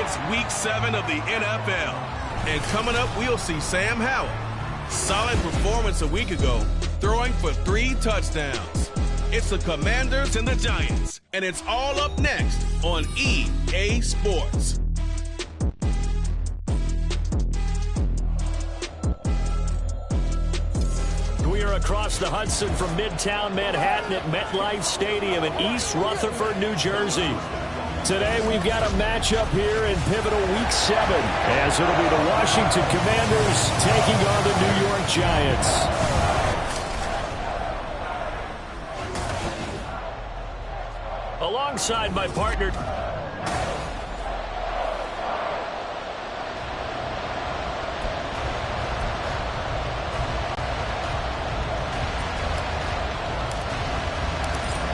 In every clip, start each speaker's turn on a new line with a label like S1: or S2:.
S1: It's Week 7 of the NFL. And coming up, we'll see Sam Howell. Solid performance a week ago, throwing for 3 touchdowns. It's the Commanders and the Giants, and it's all up next on EA Sports.
S2: We are across the Hudson from Midtown Manhattan at MetLife Stadium in East Rutherford, New Jersey. Today we've got a matchup here in pivotal Week 7, as it'll be the Washington Commanders taking on the New York Giants. Alongside my partner,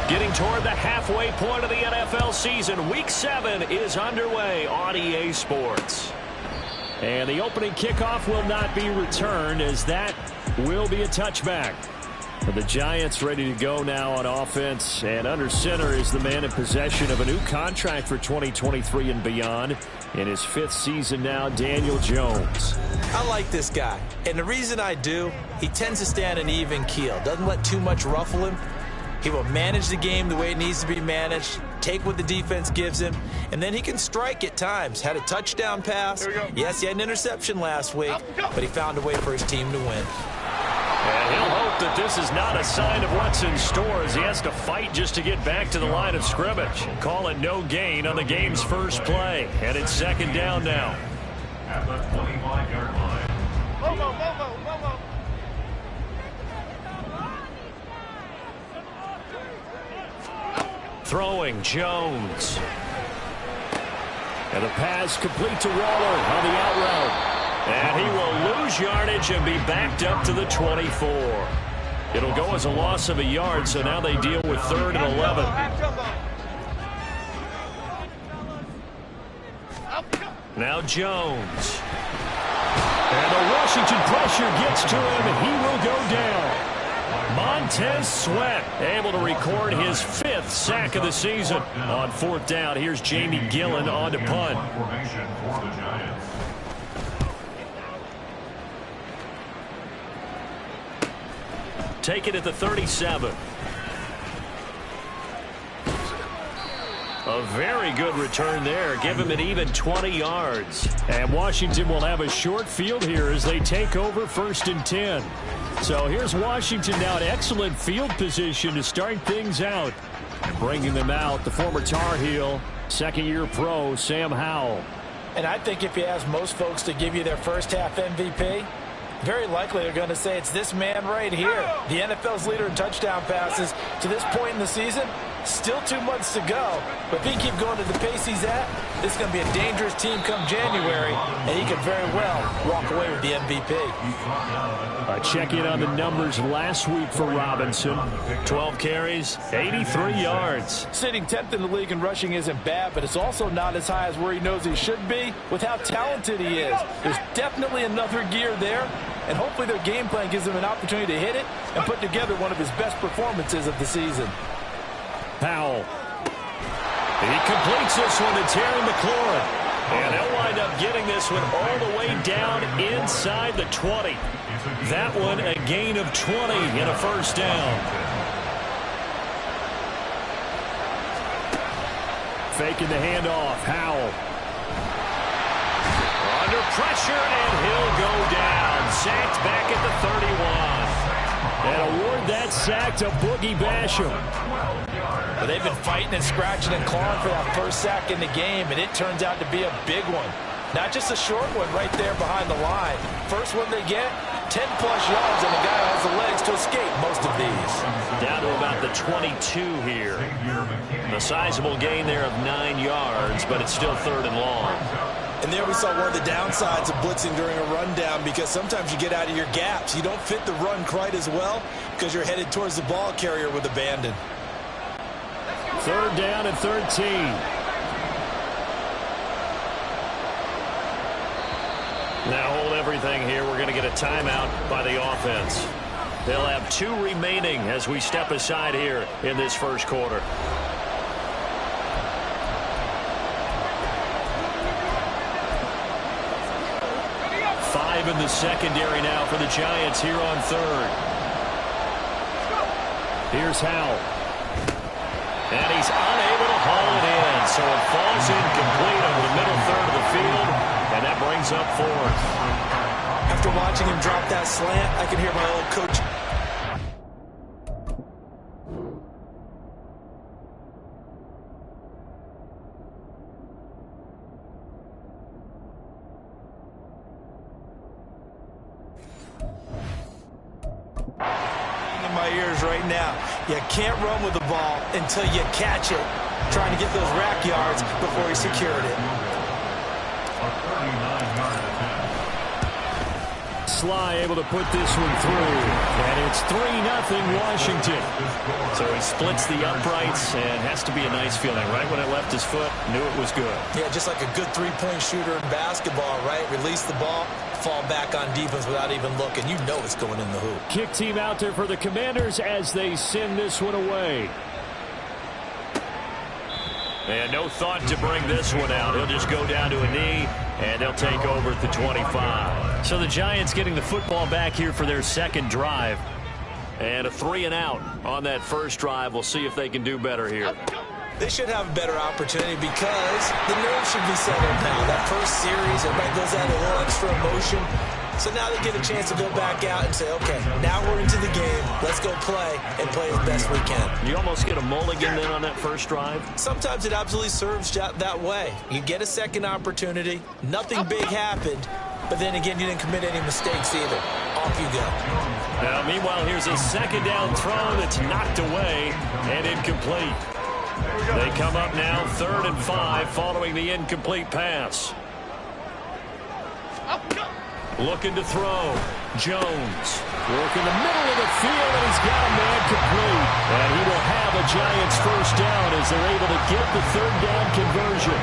S2: getting toward the halfway point of the NFL season. Week 7 is underway on EA Sports. And the opening kickoff will not be returned, as that will be a touchback. The Giants ready to go now on offense, and under center is the man in possession of a new contract for 2023 and beyond. In his 5th season now, Daniel Jones.
S3: I like this guy, and the reason I do, he tends to stand an even keel, doesn't let too much ruffle him. He will manage the game the way it needs to be managed, take what the defense gives him, and then he can strike at times. Had a touchdown pass. Yes, he had an interception last week, but he found a way for his team to win.
S2: And he'll hope that this is not a sign of what's in store, as he has to fight just to get back to the line of scrimmage. Call it no gain on the game's first play, and it's 2nd down now.
S4: At the 25-yard line.
S2: Throwing, Jones. And the pass complete to Waller on the out route. And he will lose yardage and be backed up to the 24. It'll go as a loss of a yard, so now they deal with 3rd and 11. Now Jones. And the Washington pressure gets to him, and he will go down. Montez Sweat able to record his 5th sack of the season. On 4th down, here's Jamie Gillen on to punt. Take it at the 37. A very good return there. Give him an even 20 yards. And Washington will have a short field here as they take over 1st and 10. So here's Washington now in excellent field position to start things out. Bringing them out, the former Tar Heel, 2nd-year pro, Sam Howell.
S3: And I think if you ask most folks to give you their first half MVP, very likely they're going to say it's this man right here. The NFL's leader in touchdown passes to this point in the season. Still 2 months to go, but if he can keep going at the pace he's at, this is going to be a dangerous team come January, and he could very well walk away with the MVP.
S2: A check-in on the numbers last week for Robinson. 12 carries, 83 yards.
S3: Sitting 10th in the league in rushing isn't bad, but it's also not as high as where he knows he should be with how talented he is. There's definitely another gear there, and hopefully their game plan gives him an opportunity to hit it and put together one of his best performances of the season.
S2: Powell. He completes this one to Terry McLaurin. And they'll wind up getting this one all the way down inside the 20. That one a gain of 20 and a 1st down. Faking the handoff. Howell. Under pressure, and he'll go down. Sacked back at the 31. And award that sack to Boogie Basham.
S3: But they've been fighting and scratching and clawing for that first sack in the game, and it turns out to be a big one. Not just a short one right there behind the line. First one they get, 10-plus yards, and the guy has the legs to escape most of these.
S2: Down to about the 22 here. A sizable gain there of 9 yards, but it's still 3rd and long.
S3: And there we saw one of the downsides of blitzing during a rundown, because sometimes you get out of your gaps. You don't fit the run quite as well because you're headed towards the ball carrier with abandon.
S2: 3rd down and 13. Now hold everything here. We're going to get a timeout by the offense. They'll have 2 remaining as we step aside here in this first quarter. drive in the secondary now for the Giants here on third. Here's Howell. And he's unable to haul it in. So it falls incomplete over the middle third of the field. And that brings up fourth.
S3: After watching him drop that slant, I can hear my old coach. In my ears right now. You can't run with the ball until you catch it. Trying to get those rack yards before he secured it.
S4: A 39-yard attempt.
S2: Sly able to put this one through. And it's 3-0 Washington. So he splits the uprights and has to be a nice feeling. Right when it left his foot, knew it was good.
S3: Yeah, just like a good three-point shooter in basketball, right? Release the ball, fall back on defense without even looking. You know it's going in the hoop.
S2: Kick team out there for the Commanders as they send this one away. And no thought to bring this one out. He'll just go down to a knee, and they'll take over at the 25. So the Giants getting the football back here for their second drive. And a 3-and-out on that first drive. We'll see if they can do better here.
S3: They should have a better opportunity because the nerves should be settled now. That first series, everybody goes out a little extra emotion. So now they get a chance to go back out and say, okay, now we're into the game. Let's go play and play as best we can.
S2: You almost get a mulligan then on that first drive?
S3: Sometimes it absolutely serves that way. You get a second opportunity. Nothing big happened. But then again, you didn't commit any mistakes either. Off you go.
S2: Now, meanwhile, here's a second down throw that's knocked away and incomplete. They come up now 3rd and 5 following the incomplete pass. Looking to throw. Jones. Work in the middle of the field, and he's got a man complete. And he will have a Giants first down as they're able to get the 3rd down conversion.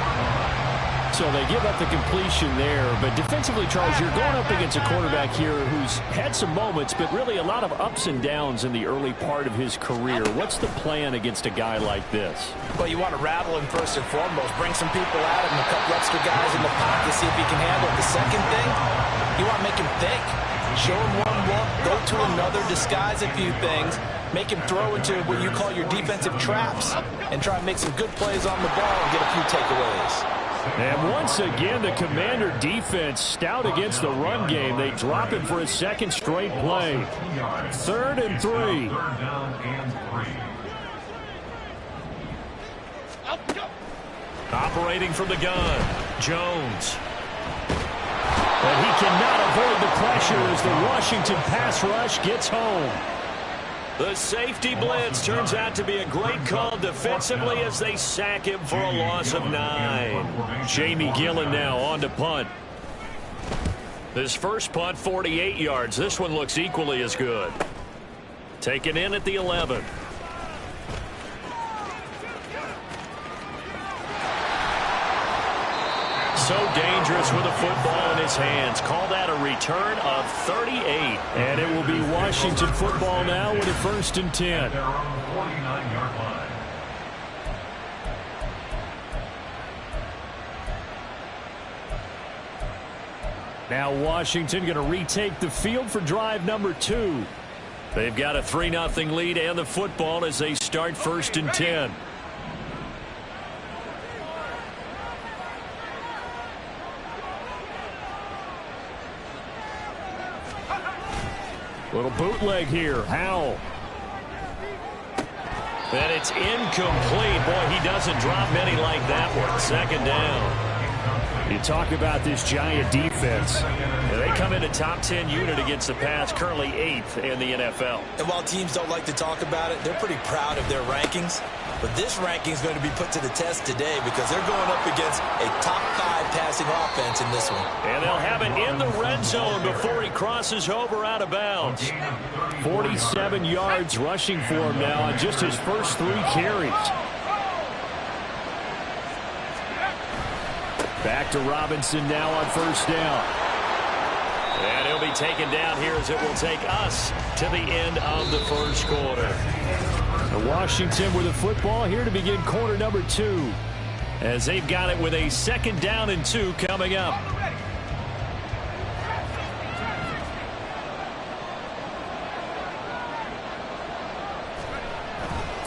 S2: So they give up the completion there. But defensively, Charles, you're going up against a quarterback here who's had some moments, but really a lot of ups and downs in the early part of his career. What's the plan against a guy like this?
S3: Well, you want to rattle him first and foremost. Bring some people at him, a couple extra guys in the pocket, see if he can handle it. The second thing, you want to make him think. Show him one look, go to another, disguise a few things, make him throw into what you call your defensive traps, and try and make some good plays on the ball and get a few takeaways.
S2: And once again, the Commander defense stout against the run game. They drop him for a second straight play. 3rd and 3.
S4: 3rd down and 3.
S2: Operating from the gun, Jones. And he cannot avoid the pressure as the Washington pass rush gets home. The safety blitz turns out to be a great call defensively as they sack him for a loss of 9. Jamie Gillen now on to punt. This first punt, 48 yards. This one looks equally as good. Taken in at the 11. So dangerous with a football in his hands. Call that a return of 38. And it will be Washington football now with a 1st and 10.
S4: They're on the 49-yard line.
S2: Now Washington going to retake the field for drive number 2. They've got a 3-0 lead and the football as they start 1st and 10. Little bootleg here. Howell. And it's incomplete. Boy, he doesn't drop many like that one. 2nd down. You talk about this Giant defense. They come in a top 10 unit against the pass, currently 8th in the NFL.
S3: And while teams don't like to talk about it, they're pretty proud of their rankings. But this ranking is going to be put to the test today because they're going up against a top 5 passing offense in this one.
S2: And they'll have it in the red zone before he crosses over out of bounds. 47 yards rushing for him now on just his first 3 carries. Back to Robinson now on 1st down. And he'll be taken down here as it will take us to the end of the 1st quarter. Washington with the football here to begin quarter number 2. As they've got it with a 2nd down and 2 coming up.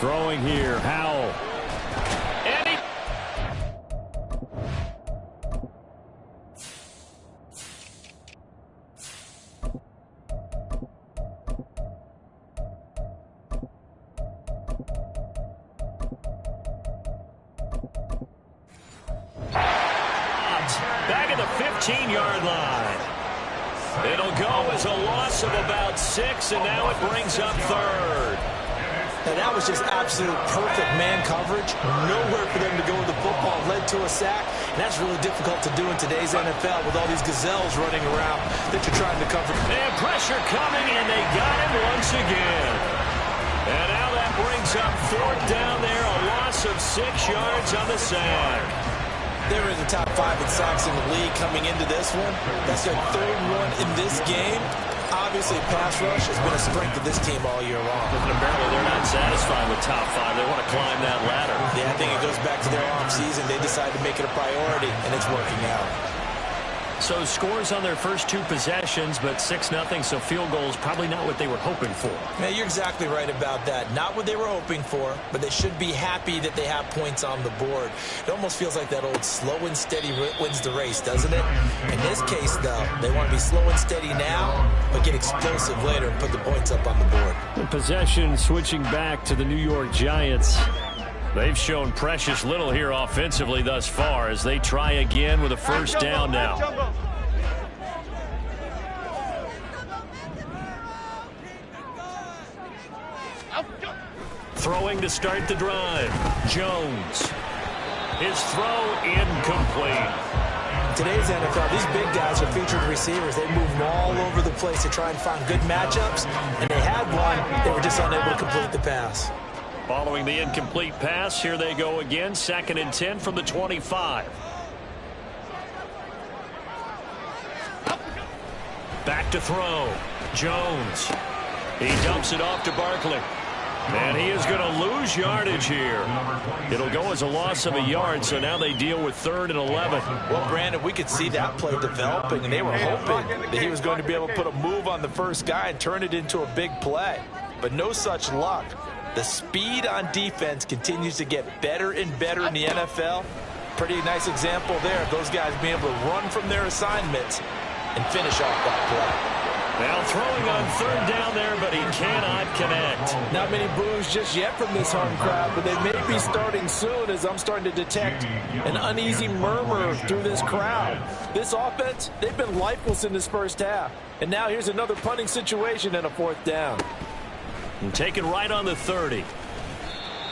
S2: Throwing here, Howell. And he... Back at the 15-yard line. It'll go as a loss of about 6, and now it brings up third.
S3: Now that was just absolute perfect man coverage. Nowhere for them to go with the football. Led to a sack, and that's really difficult to do in today's NFL with all these gazelles running around that you're trying to cover.
S2: And pressure coming, and they got him once again. And now that brings up fourth down there, a loss of 6 yards on the sack.
S3: They were in the top 5 in sacks in the league coming into this one. That's their third one in this game. Obviously, pass rush has been a strength of this team all year long.
S2: And apparently they're not satisfied with top 5. They want to climb that ladder.
S3: Yeah, I think it goes back to their offseason. They decided to make it a priority, and it's working out.
S2: So scores on their first 2 possessions, but 6-0, so field goals probably not what they were hoping for.
S3: Man, you're exactly right about that. Not what they were hoping for, but they should be happy that they have points on the board. It almost feels like that old slow and steady wins the race, doesn't it? In this case, though, they want to be slow and steady now, but get explosive later and put the points up on the board.
S2: The possession switching back to the New York Giants. They've shown precious little here offensively thus far as they try again with a first down now. Throwing to start the drive. Jones. His throw incomplete.
S3: Today's NFL, these big guys are featured receivers. They move all over the place to try and find good matchups, and they had one. They were just unable to complete the pass.
S2: Following the incomplete pass, here they go again. 2nd and 10 from the 25. Back to throw. Jones. He dumps it off to Barkley. And he is going to lose yardage here. It'll go as a loss of a yard, so now they deal with 3rd and 11.
S3: Well, Brandon, we could see that play developing, and they were hoping that he was going to be able to put a move on the first guy and turn it into a big play. But no such luck. The speed on defense continues to get better and better in the NFL. Pretty nice example there of those guys being able to run from their assignments and finish off that play.
S2: Now throwing on 3rd down there, but he cannot connect.
S3: Not many boos just yet from this home crowd, but they may be starting soon as I'm starting to detect an uneasy murmur through this crowd. This offense, they've been lifeless in this first half. And now here's another punting situation and a 4th down.
S2: And taken right on the 30.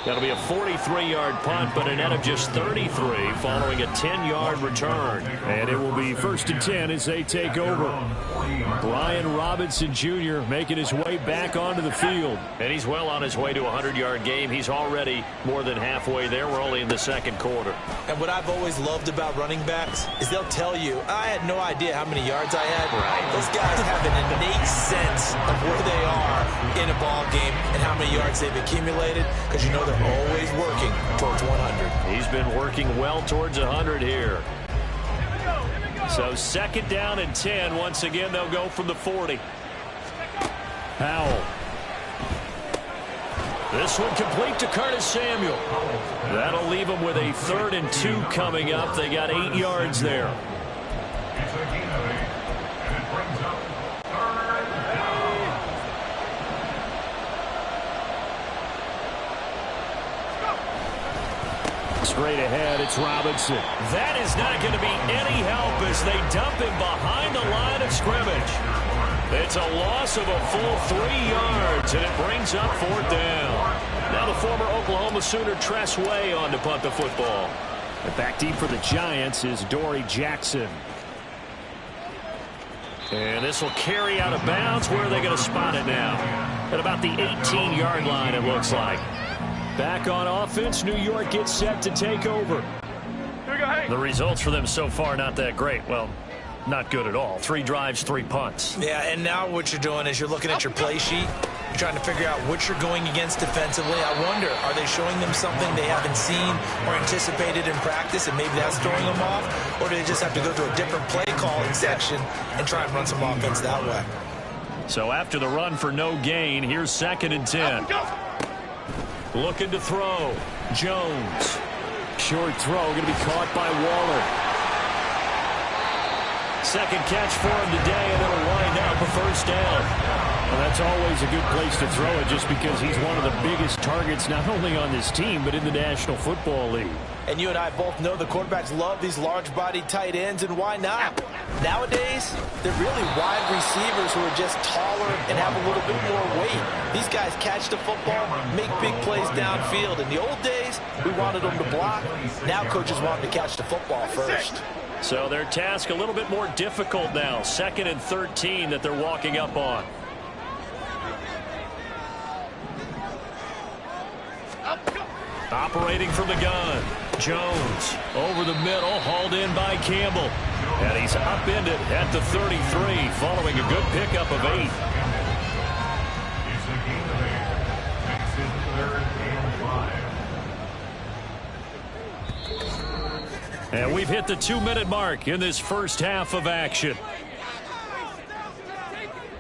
S2: That'll be a 43-yard punt, but a net of just 33 following a 10-yard return. And it will be 1st and 10 as they take over. Brian Robinson Jr. making his way back onto the field. And he's well on his way to a 100-yard game. He's already more than halfway there. We're only in the 2nd quarter.
S3: And what I've always loved about running backs is they'll tell you, I had no idea how many yards I had.
S2: Right.
S3: Those guys have an innate sense of where they are in a ball game and how many yards they've accumulated, because you know they're always working towards 100.
S2: He's been working well towards 100 here. So 2nd down and 10. Once again, they'll go from the 40. Howell. This one complete to Curtis Samuel. That'll leave them with a 3rd and 2 coming up. They got 8 yards there. Straight ahead, it's Robinson. That is not going to be any help as they dump him behind the line of scrimmage. It's a loss of a full 3 yards, and it brings up 4th down. Now the former Oklahoma Sooner Tress Way on to punt the football. And back deep for the Giants is Dory Jackson. And this will carry out of bounds. Where are they going to spot it now? At about the 18-yard line, it looks like. Back on offense, New York gets set to take over. The results for them so far not that great. Well, not good at all. 3 drives, 3 punts.
S3: Yeah, and now what you're doing is you're looking at your play sheet. You're trying to figure out what you're going against defensively. I wonder, are they showing them something they haven't seen or anticipated in practice, and maybe that's throwing them off? Or do they just have to go to a different play calling section and try and run some offense that way?
S2: So after the run for no gain, here's 2nd and 10. Looking to throw. Jones. Short throw going to be caught by Waller. Second catch for him today, and it'll wind up a first down. Well, that's always a good place to throw it just because he's one of the biggest targets not only on this team but in the National Football League.
S3: And you and I both know the quarterbacks love these large-bodied tight ends, and why not? Nowadays, they're really wide receivers who are just taller and have a little bit more weight. These guys catch the football, make big plays downfield. In the old days, we wanted them to block. Now coaches want them to catch the football first.
S2: So their task a little bit more difficult now. 2nd and 13 that they're walking up on. Operating from the gun. Jones over the middle, hauled in by Campbell. And he's upended at the 33 following a good pickup of 8.
S4: It's a gain of 8. Makes it 3rd and 5.
S2: And we've hit the 2-minute mark in this first half of action.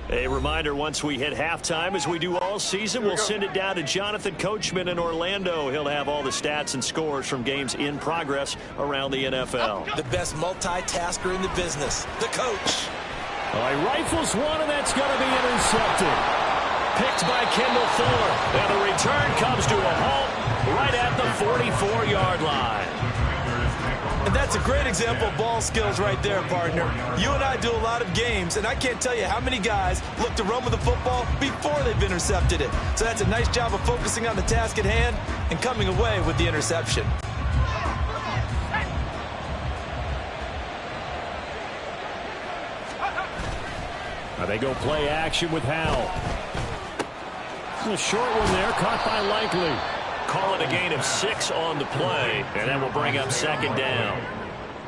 S2: A reminder, once we hit halftime, as we do all season, we'll send it down to Jonathan Coachman in Orlando. He'll have all the stats and scores from games in progress around the NFL.
S3: The best multitasker in the business, the coach.
S2: Well, he rifles one, and that's going to be intercepted. Picked by Kendall Fuller. And the return comes to a halt right at the 44-yard line.
S3: And that's a great example of ball skills right there, partner. You and I do a lot of games, and I can't tell you how many guys look to run with the football before they've intercepted it. So that's a nice job of focusing on the task at hand and coming away with the interception.
S2: They go play action with Howell. A short one there, caught by Likely. Call it a gain of 6 on the play, and that will bring up 2nd down.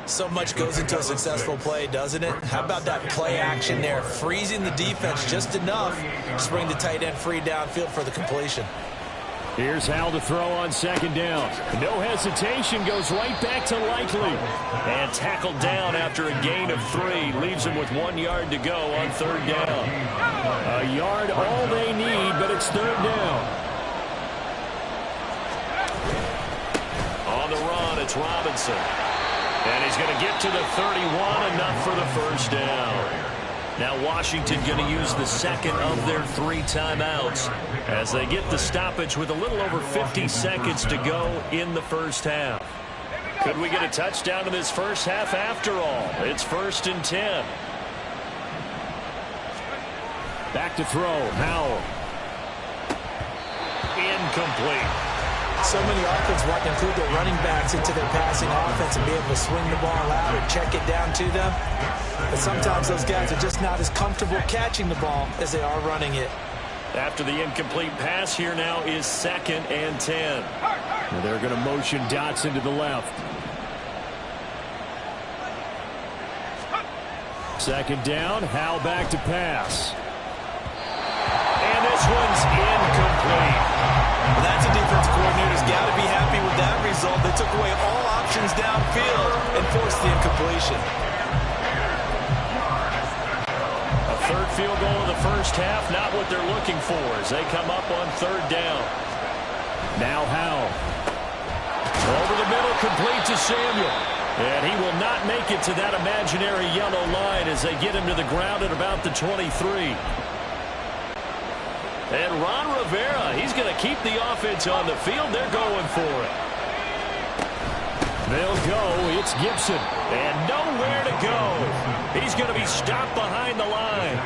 S3: So much goes into a successful play, doesn't it? How about that play action there? Freezing the defense just enough to bring the tight end free downfield for the completion.
S2: Here's Howell to throw on 2nd down. No hesitation, goes right back to Likely. And tackled down after a gain of 3. Leaves him with 1 yard to go on 3rd down. A yard all they need, but it's 3rd down. On the run, it's Robinson. And he's going to get to the 31, enough for the first down. Now Washington going to use the 2nd of their 3 timeouts as they get the stoppage with a little over 50 seconds to go in the first half. Could we get a touchdown in this first half after all? It's 1st and 10. Back to throw, Howell. Incomplete.
S3: So many offenses want to include their running backs into their passing offense and be able to swing the ball out or check it down to them. But sometimes those guys are just not as comfortable catching the ball as they are running it.
S2: After the incomplete pass, here now is 2nd and 10. And they're going to motion Dotson to the left. 2nd down, Howell back to pass. And this one's incomplete.
S3: That's a defense coordinator's got to be happy with that result. They took away all options downfield and forced the incompletion.
S2: A 3rd field goal in the first half, not what they're looking for as they come up on 3rd down. Now Howell. Over the middle, complete to Samuel. And he will not make it to that imaginary yellow line as they get him to the ground at about the 23. And Ron Rivera, he's going to keep the offense on the field. They're going for it. They'll go. It's Gibson. And nowhere to go. He's going to be stopped behind the line.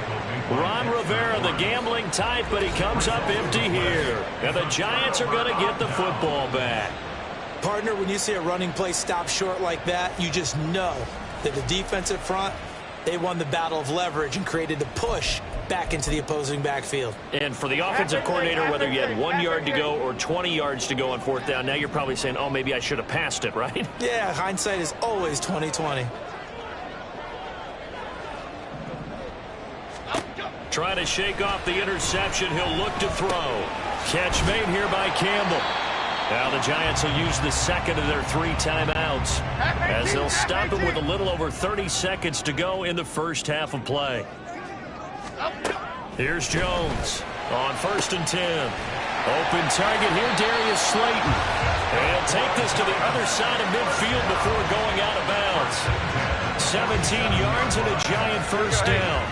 S2: Ron Rivera, the gambling type, but he comes up empty here. And the Giants are going to get the football back.
S3: Partner, when you see a running play stop short like that, you just know that the defensive front, they won the battle of leverage and created the push back into the opposing backfield.
S2: And for the offensive coordinator, whether you had 1 yard to go or 20 yards to go on 4th down, now you're probably saying, oh, maybe I should have passed it, right?
S3: Yeah, hindsight is always 20/20.
S2: Trying to shake off the interception. He'll look to throw. Catch made here by Campbell. Now the Giants will use the 2nd of their 3 timeouts as they'll stop him with a little over 30 seconds to go in the first half of play. Here's Jones on 1st and 10. Open target here, Darius Slayton. And he'll take this to the other side of midfield before going out of bounds. 17 yards and a Giant first down.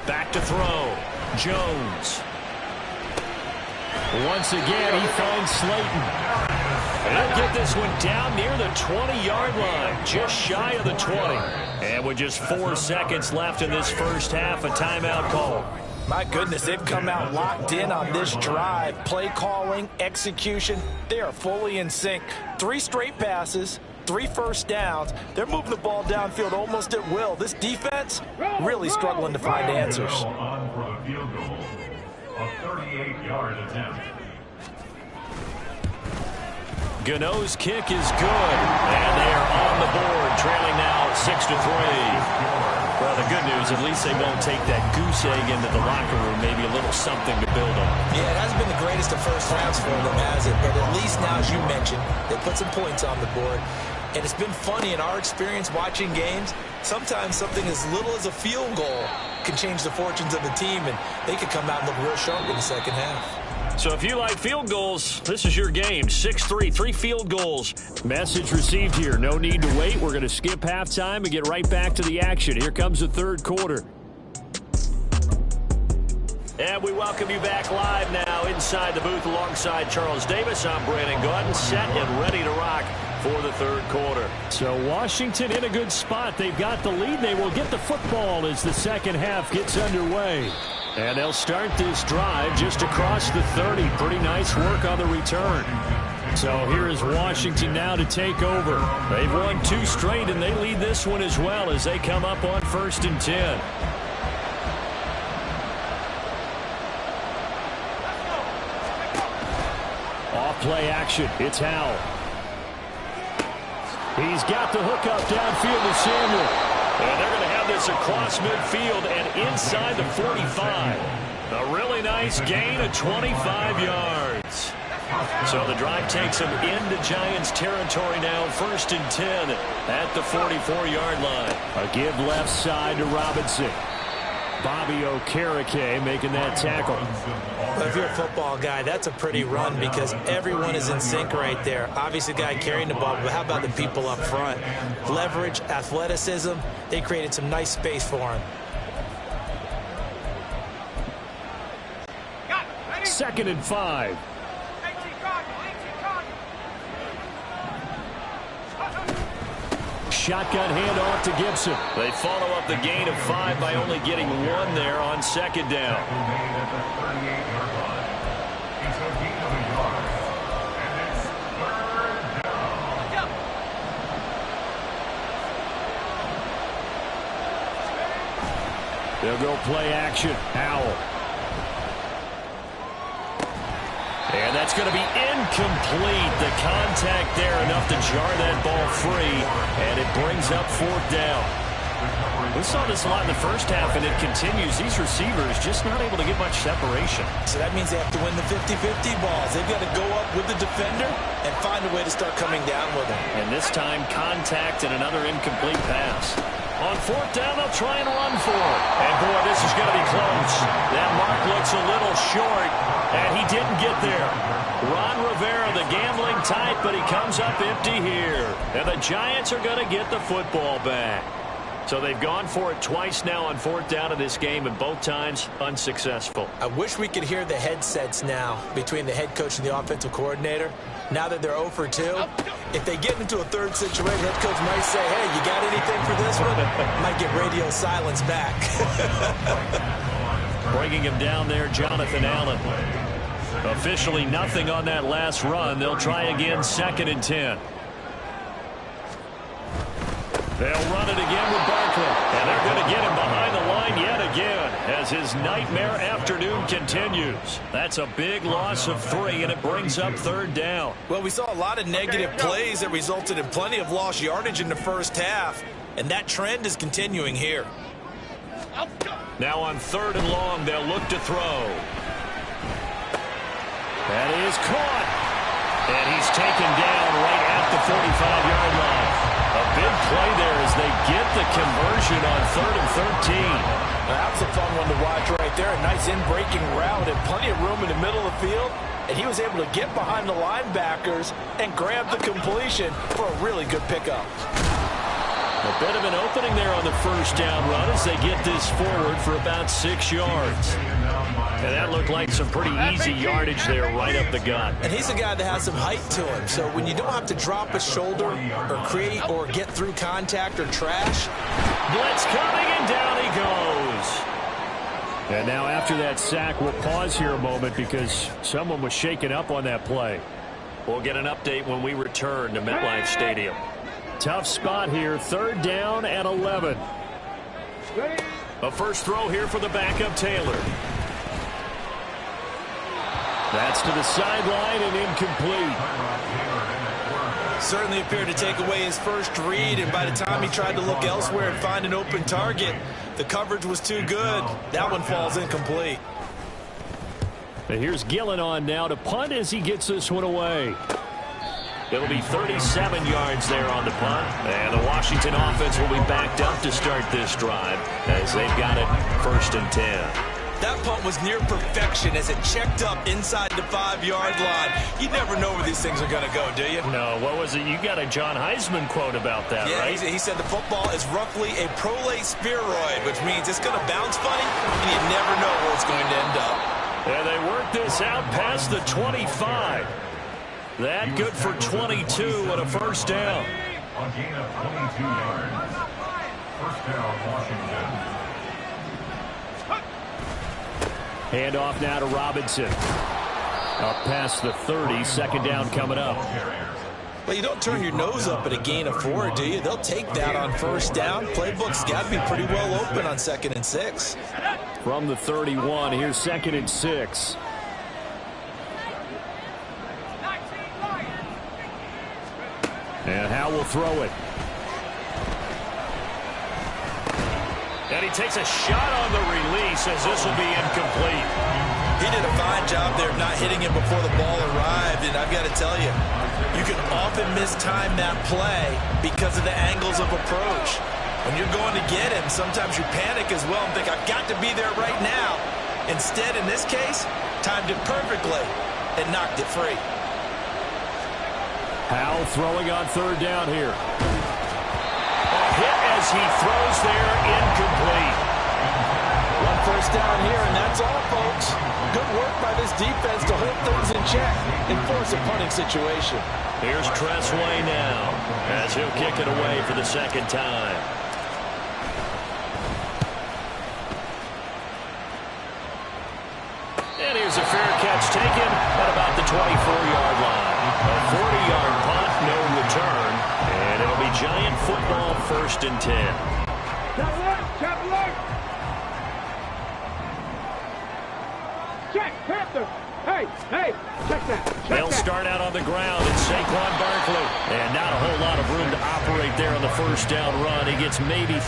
S2: Back to throw. Jones. Once again, he finds Slayton. And he'll get this one down near the 20-yard line, just shy of the 20. And with just 4 seconds left in this first half, a timeout call.
S3: My goodness, they've come out locked in on this drive. Play calling, execution, they are fully in sync. 3 straight passes, 3 first downs. They're moving the ball downfield almost at will. This defense really struggling to find answers.
S4: On for a field goal, a 38-yard attempt.
S2: Gano's kick is good, and they are on the board, trailing now 6-3. Well, the good news, at least they won't take that goose egg into the locker room, maybe a little something to build on.
S3: Yeah, it hasn't been the greatest of first halves for them, has it? But at least now, as you mentioned, they put some points on the board. And it's been funny in our experience watching games, sometimes something as little as a field goal can change the fortunes of the team, and they could come out and look real sharp in the second half.
S2: So if you like field goals, this is your game. 6-3, 3 field goals. Message received here. No need to wait. We're going to skip halftime and get right back to the action. Here comes the third quarter. And we welcome you back live now inside the booth alongside Charles Davis. I'm Brandon Gaudin, set and ready to rock for the third quarter. So Washington in a good spot. They've got the lead. They will get the football as the second half gets underway. And they'll start this drive just across the 30. Pretty nice work on the return. So here is Washington now to take over. They've won 2 straight, and they lead this one as well as they come up on 1st and 10. Off play action. It's Howell. He's got the hook up downfield to Samuel. And they're going to have this across midfield and inside the 45. A really nice gain of 25 yards. So the drive takes them into Giants territory now. 1st and 10 at the 44-yard line. A give left side to Robinson. Bobby Okereke making that tackle.
S3: Well, if you're a football guy, that's a pretty run because everyone is in sync right there. Obviously, the guy carrying the ball, but how about the people up front? Leverage, athleticism, they created some nice space for him.
S2: 2nd and 5. Shotgun handoff to Gibson. They follow up the gain of 5 by only getting 1 there on 2nd down. They'll go play action. Howell. And that's going to be incomplete. The contact there enough to jar that ball free, and it brings up 4th down. We saw this a lot in the first half, and it continues. These receivers just not able to get much separation.
S3: So that means they have to win the 50-50 balls. They've got to go up with the defender and find a way to start coming down with them.
S2: And this time, contact and another incomplete pass. On 4th down, they'll try and run for it. And, boy, this is going to be close. That mark looks a little short, and he didn't get there. Ron Rivera, the gambling type, but he comes up empty here. And the Giants are going to get the football back. So they've gone for it twice now on 4th down in this game, and both times unsuccessful.
S3: I wish we could hear the headsets now between the head coach and the offensive coordinator. Now that they're 0 for 2, if they get into a third situation, head coach might say, hey, you got anything for this one? Might get radio silence back.
S2: Bringing him down there, Jonathan Allen. Officially nothing on that last run. They'll try again, 2nd and 10. They'll run it again with Barkley. And they're going to get him behind the line yet again as his nightmare afternoon continues. That's a big loss of 3, and it brings up 3rd down.
S3: Well, we saw a lot of negative plays that resulted in plenty of lost yardage in the first half, and that trend is continuing here.
S2: Now on 3rd and long, they'll look to throw. That is caught. And he's taken down right at the 45-yard line. A big play there as they get the conversion on 3rd and 13.
S3: That was a fun one to watch right there. A nice in-breaking route and plenty of room in the middle of the field. And he was able to get behind the linebackers and grab the completion for a really good pickup.
S2: A bit of an opening there on the first down run as they get this forward for about 6 yards. And that looked like some pretty easy yardage there right up the gut.
S3: And he's a guy that has some height to him. So when you don't have to drop a shoulder or create or get through contact or trash.
S2: Blitz coming and down he goes. And now after that sack, we'll pause here a moment because someone was shaken up on that play. We'll get an update when we return to MetLife Stadium. Tough spot here, 3rd down and 11. A first throw here for the backup Taylor. That's to the sideline and incomplete.
S3: Certainly appeared to take away his first read, and by the time he tried to look elsewhere and find an open target, the coverage was too good. That one falls incomplete.
S2: And here's Gillen on now to punt as he gets this one away. It'll be 37 yards there on the punt. And the Washington offense will be backed up to start this drive as they've got it 1st and 10.
S3: That punt was near perfection as it checked up inside the 5-yard line. You never know where these things are going to go, do you?
S2: No, what was it? You got a John Heisman quote about that, right?
S3: Yeah, he said the football is roughly a prolate spheroid, which means it's going to bounce funny, and you never know where it's going to end up.
S2: And they work this out past the 25. That good for 22 and a first down.
S4: A gain of 22 yards. First down, Washington.
S2: Hand off now to Robinson. Up past the 30, 2nd down coming up.
S3: Well, you don't turn your nose up at a gain of 4, do you? They'll take that on first down. Playbook's got to be pretty well open on 2nd and 6.
S2: From the 31, here's 2nd and 6. And Howe will throw it. And he takes a shot on the release as this will be incomplete.
S3: He did a fine job there of not hitting him before the ball arrived, and I've got to tell you, you can often mistime that play because of the angles of approach. When you're going to get him, sometimes you panic as well and think, I've got to be there right now. Instead, in this case, timed it perfectly and knocked it free.
S2: Howe throwing on 3rd down here. Hit as he throws there, incomplete.
S3: One first down here, and that's all, folks. Good work by this defense to hold things in check and force a punting situation.
S2: Here's Tressway now as he'll kick it away for the 2nd time. And here's a fair catch taken at about the 24-yard line. A 40-yard punt, no return. And it'll be Giant football 1st and 10.
S5: Check, Panther. Hey, check that.
S2: They'll start out on the ground at Saquon Barkley. And not a whole lot of room to operate there on the first down run. He gets maybe 3.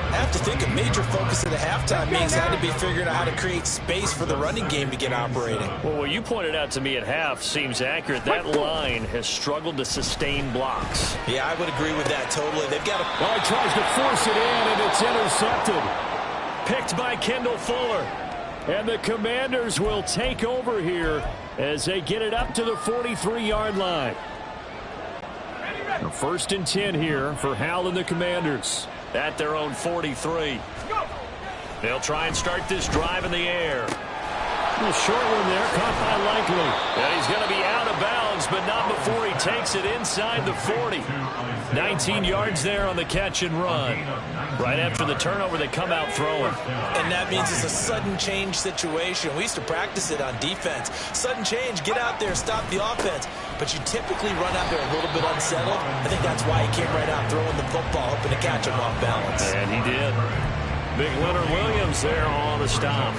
S3: I have to think a major focus of the halftime meetings had to be figuring out how to create space for the running game to get operating.
S2: Well, what you pointed out to me at half seems accurate. That line has struggled to sustain blocks.
S3: Yeah, I would agree with that totally. They've got to...
S2: Well, he tries to force it in, and it's intercepted. Picked by Kendall Fuller. And the Commanders will take over here as they get it up to the 43-yard line. 1st and 10 here for Howell and the Commanders at their own 43. They'll try and start this drive in the air. A short one there, caught by Likely. And he's going to be out of bounds, but not before he takes it inside the 40. 19 yards there on the catch and run. Right after the turnover, they come out throwing.
S3: And that means it's a sudden change situation. We used to practice it on defense. Sudden change, get out there, stop the offense. But you typically run out there a little bit unsettled. I think that's why he came right out throwing the football, hoping to catch him off balance.
S2: And he did. Big Leonard Williams there on the stop.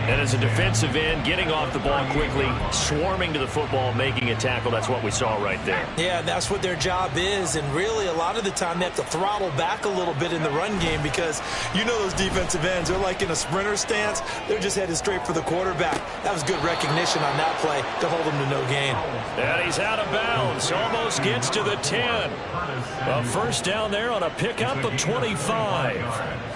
S2: And as a defensive end, getting off the ball quickly, swarming to the football, making a tackle, that's what we saw right there.
S3: Yeah, that's what their job is, and really a lot of the time they have to throttle back a little bit in the run game because you know those defensive ends, they're like in a sprinter stance. They're just headed straight for the quarterback. That was good recognition on that play to hold him to no gain.
S2: And he's out of bounds, almost gets to the 10. A first down there on a pickup of 25.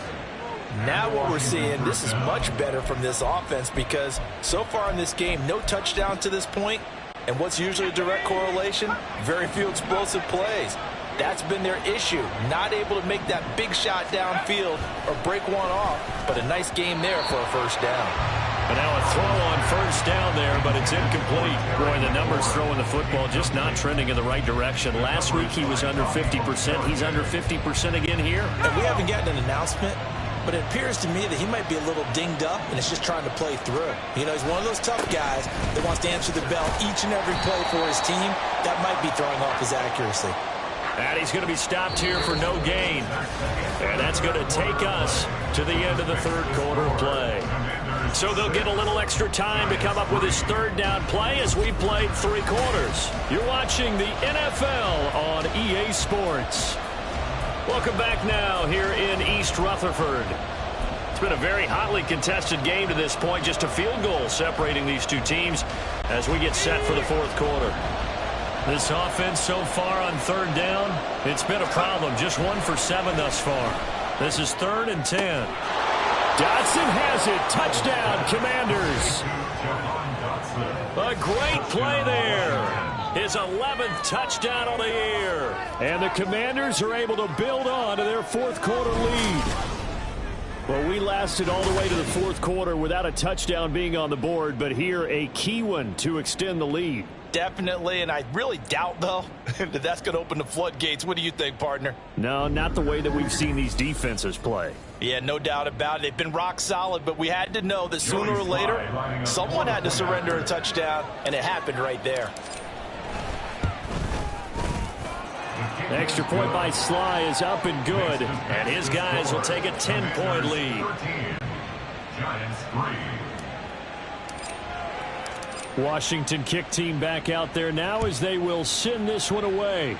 S3: Now what we're seeing, this is much better from this offense because so far in this game, no touchdown to this point. And what's usually a direct correlation? Very few explosive plays. That's been their issue. Not able to make that big shot downfield or break one off, but a nice game there for a first down.
S2: And now a throw on first down there, but it's incomplete. Boy, the numbers throwing the football just not trending in the right direction. Last week he was under 50%. He's under 50% again here.
S3: And we haven't gotten an announcement, but it appears to me that he might be a little dinged up and is just trying to play through. You know, he's one of those tough guys that wants to answer the bell each and every play for his team. That might be throwing off his accuracy.
S2: And he's going to be stopped here for no gain. And that's going to take us to the end of the third quarter play. So they'll get a little extra time to come up with his third down play as we played 3 quarters. You're watching the NFL on EA Sports. Welcome back now here in East Rutherford. It's been a very hotly contested game to this point. Just a field goal separating these two teams as we get set for the fourth quarter. This offense so far on third down, it's been a problem. Just 1 for 7 thus far. This is 3rd and 10. Dotson has it. Touchdown, Commanders. A great play there. His 11th touchdown on the year. And the Commanders are able to build on to their fourth quarter lead. Well, we lasted all the way to the fourth quarter without a touchdown being on the board, but here a key one to extend the lead.
S3: Definitely, and I really doubt, though, that that's going to open the floodgates. What do you think, partner?
S2: No, not the way that we've seen these defenses play.
S3: Yeah, no doubt about it. They've been rock solid, but we had to know that sooner or later, someone had to surrender a touchdown, and it happened right there.
S2: The extra point by Sly is up and good, and his guys will take a 10-point lead.
S4: Giants 3.
S2: Washington kick team back out there now as they will send this one away.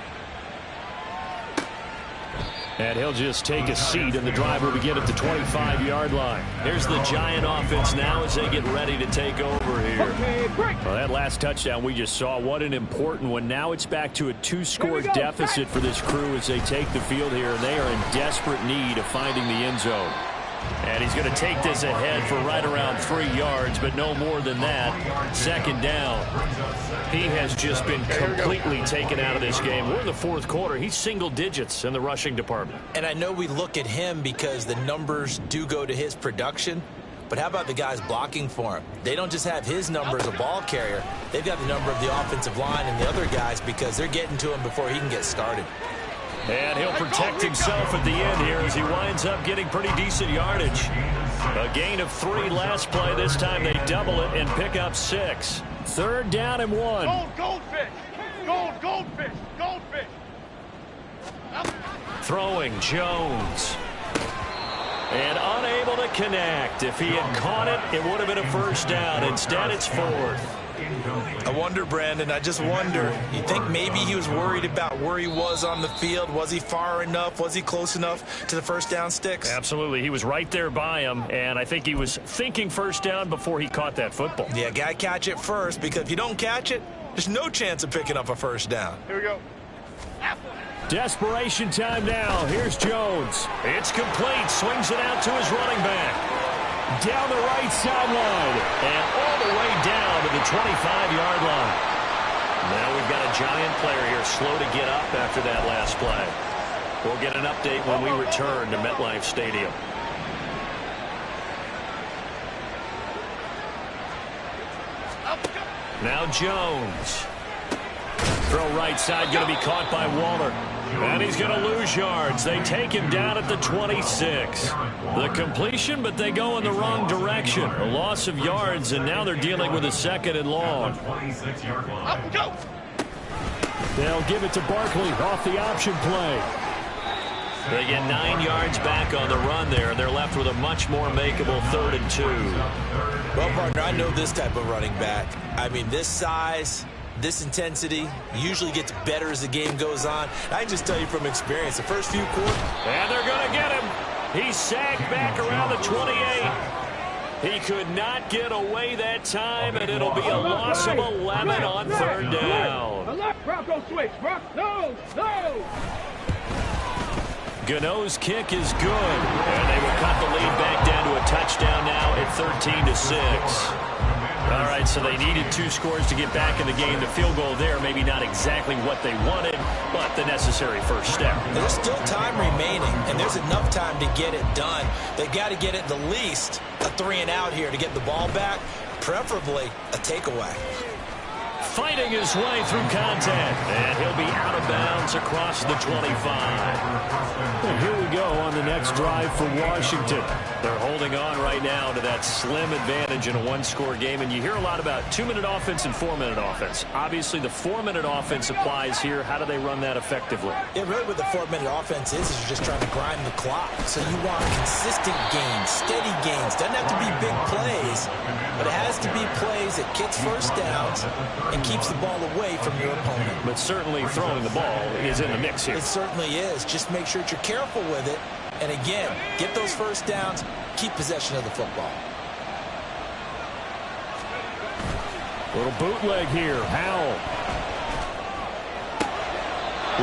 S2: And he'll just take a seat, and the drive will begin at the 25-yard line. Here's the Giant offense now as they get ready to take over here. Well, that last touchdown we just saw, what an important one. Now it's back to a 2-score deficit for this crew as they take the field here, and they are in desperate need of finding the end zone. And he's going to take this ahead for right around 3 yards, but no more than that. 2nd down. He has just been completely taken out of this game. We're in the fourth quarter. He's single digits in the rushing department.
S3: And I know we look at him because the numbers do go to his production, but how about the guys blocking for him? They don't just have his number as a ball carrier. They've got the number of the offensive line and the other guys because they're getting to him before he can get started.
S2: And he'll protect himself at the end here as he winds up getting pretty decent yardage. A gain of 3 last play. This time they double it and pick up 6. 3rd down and 1.
S5: Goldfish! Goldfish! Goldfish!
S2: Throwing Jones. And unable to connect. If he had caught it, it would have been a first down. Instead, it's 4th.
S3: I wonder, Brandon, I just wonder, you think maybe he was worried about where he was on the field? Was he far enough? Was he close enough to the first down sticks?
S2: Absolutely. He was right there by him, and I think he was thinking first down before he caught that football.
S3: Yeah, got to catch it first, because if you don't catch it, there's no chance of picking up a first down.
S5: Here we go.
S2: Desperation time now. Here's Jones. It's complete. Swings it out to his running back. Down the right sideline and all the way down to the 25-yard line. Now we've got a Giant player here slow to get up after that last play. We'll get an update when we return to MetLife Stadium. Now Jones. Throw right side, going to be caught by Waller. And he's going to lose yards. They take him down at the 26. The completion, but they go in the wrong direction. A loss of yards, and now they're dealing with a 2nd and long.
S5: Go!
S2: They'll give it to Barkley off the option play. They get 9 yards back on the run there, and they're left with a much more makeable 3rd and 2.
S3: Well, partner, I know this type of running back. I mean, this size, this intensity usually gets better as the game goes on. I can just tell you from experience, the first few quarters.
S2: And they're going to get him. He sagged back around the 28. He could not get away that time, and it'll be a loss of 11 on 3rd down.
S5: A left, Bronco switch, Brock. No.
S2: Gano's kick is good, and they will cut the lead back down to a touchdown now at 13-6. All right, so they needed 2 scores to get back in the game. The field goal there, maybe not exactly what they wanted, but the necessary first step.
S3: There's still time remaining, and there's enough time to get it done. They've got to get it the least a 3 and out here to get the ball back, preferably a takeaway.
S2: Fighting his way through contact, and he'll be out of bounds across the 25. And here we go on the next drive for Washington. They're holding on right now to that slim advantage in a 1-score game, and you hear a lot about 2-minute offense and 4-minute offense. Obviously, the 4-minute offense applies here. How do they run that effectively?
S3: Yeah, really what the 4-minute offense is you're just trying to grind the clock. So you want consistent gains, steady gains. Doesn't have to be big plays, but it has to be plays that gets first downs and keeps the ball away from your opponent.
S2: But certainly throwing the ball is in the mix here.
S3: It certainly is. Just make sure that you're careful with it. And again, get those first downs, keep possession of the football.
S2: Little bootleg here. Howell.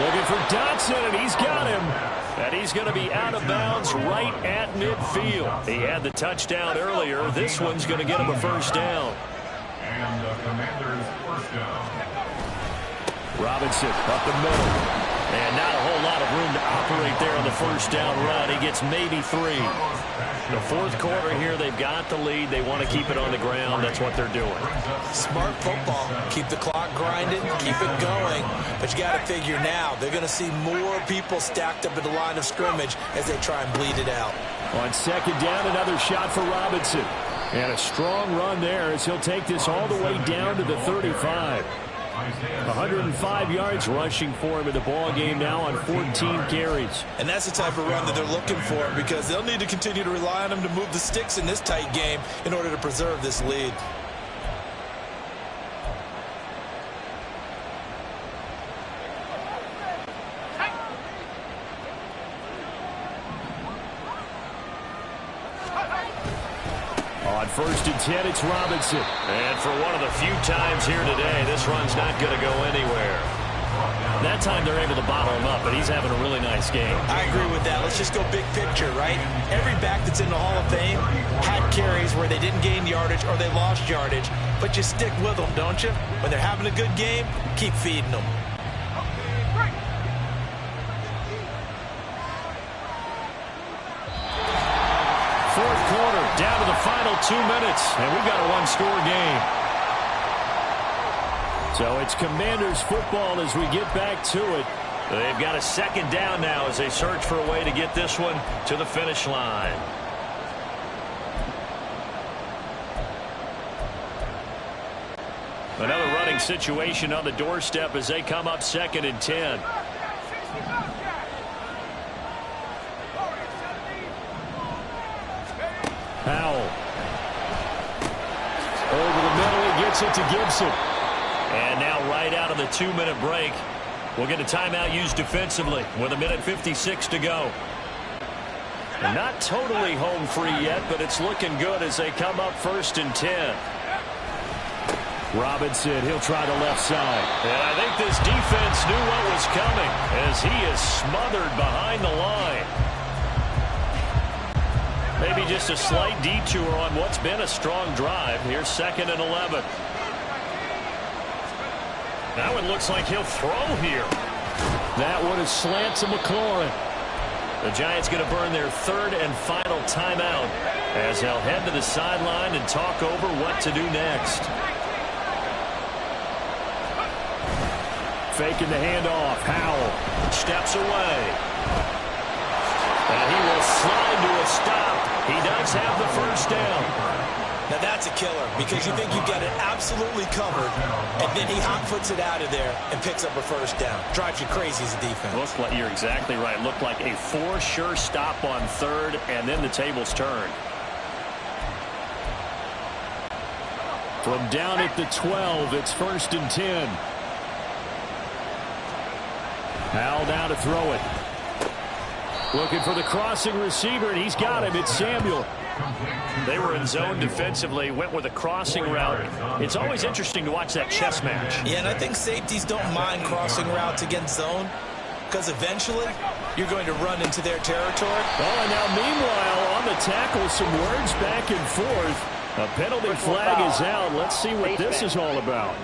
S2: Looking for Dotson, and he's got him. And he's going to be out of bounds right at midfield. He had the touchdown earlier. This one's going to get him a first down.
S4: And the Commanders' first down.
S2: Robinson up the middle. And not a whole lot of room to operate there on the first down run. He gets maybe 3. The 4th quarter here, they've got the lead. They want to keep it on the ground. That's what they're doing.
S3: Smart football. Keep the clock grinding, keep it going. But you got to figure now, they're going to see more people stacked up at the line of scrimmage as they try and bleed it out.
S2: On 2nd down, another shot for Robinson. And a strong run there as he'll take this all the way down to the 35. 105 yards rushing for him in the ball game now on 14 carries.
S3: And that's the type of run that they're looking for because they'll need to continue to rely on him to move the sticks in this tight game in order to preserve this lead.
S2: On 1st and 10, it's Robinson. And for one of the few times here today, this run's not going to go anywhere. That time they're able to bottle him up, but he's having a really nice game.
S3: I agree with that. Let's just go big picture, right? Every back that's in the Hall of Fame had carries where they didn't gain yardage or they lost yardage, but you stick with them, don't you? When they're having a good game, keep feeding them.
S2: Fourth quarter, down to the final 2 minutes, and we've got a 1-score game. So it's Commanders football as we get back to it. They've got a 2nd down now as they search for a way to get this one to the finish line. Another running situation on the doorstep as they come up 2nd and 10. Howell. Over the middle, he gets it to Gibson. And now right out of the 2-minute break, we'll get a timeout used defensively with 1:56 to go. And not totally home free yet, but it's looking good as they come up 1st and 10. Robinson, he'll try the left side. And I think this defense knew what was coming as he is smothered behind the line. Maybe just a slight detour on what's been a strong drive. Here's 2nd and 11. Now it looks like he'll throw here. That one is slant to McLaurin. The Giants going to burn their 3rd and final timeout as they'll head to the sideline and talk over what to do next. Faking the handoff. Howell steps away. And he will slide to a stop. He does have the first down.
S3: Now That's a killer because you think you've got it absolutely covered, and then he hot puts it out of there and picks up a first down. Drives you crazy as a defense.
S2: Looks like you're exactly right. Looked like a for sure stop on third, and then the tables turned. From down at the 12, it's 1st and 10. Howell now to throw it. Looking for the crossing receiver, and he's got him. It's Samuel. They were in zone defensively, went with a crossing route. It's always interesting to watch that chess match.
S3: Yeah, and I think safeties don't mind crossing routes against zone because eventually you're going to run into their territory.
S2: Oh, and now meanwhile on the tackle, some words back and forth. A penalty flag is out. Let's see what this is all about.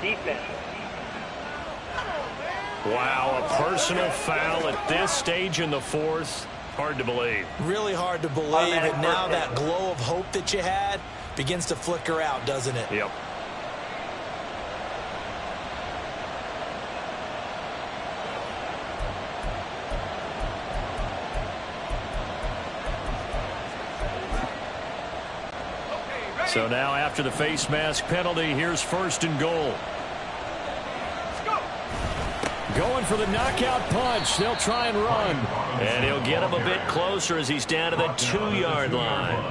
S2: Wow, a personal foul at this stage in the fourth. Hard to believe.
S3: Really hard to believe, and now that glow of hope that you had begins to flicker out, doesn't it?
S2: Yep. So now after the face mask penalty, here's 1st and goal. Going for the knockout punch. They'll try and run. And he'll get him a bit closer as he's down to the 2-yard line.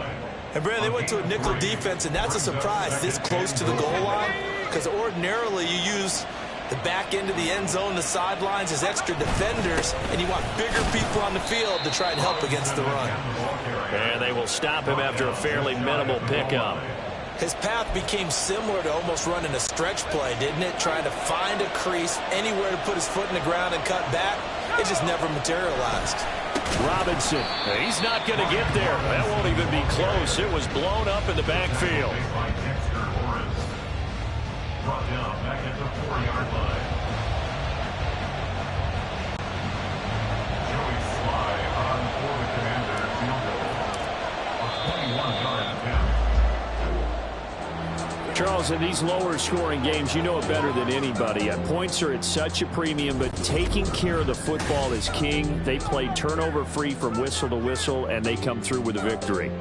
S3: And, Brad, they went to a nickel defense, and that's a surprise this close to the goal line because ordinarily you use the back end of the end zone, the sidelines as extra defenders, and you want bigger people on the field to try and help against the run.
S2: And they will stop him after a fairly minimal pickup.
S3: His path became similar to almost running a stretch play, didn't it? Trying to find a crease, anywhere to put his foot in the ground and cut back. It just never materialized.
S2: Robinson, he's not going to get there. That won't even be close. It was blown up in the backfield.
S4: Brought down back at the 4-yard line. Joey Sly on for the Commanders field goal. A 21-yard attempt.
S2: Charles, in these lower scoring games, you know it better than anybody. Points are at such a premium, but taking care of the football is king. They play turnover free from whistle to whistle, and they come through with a victory.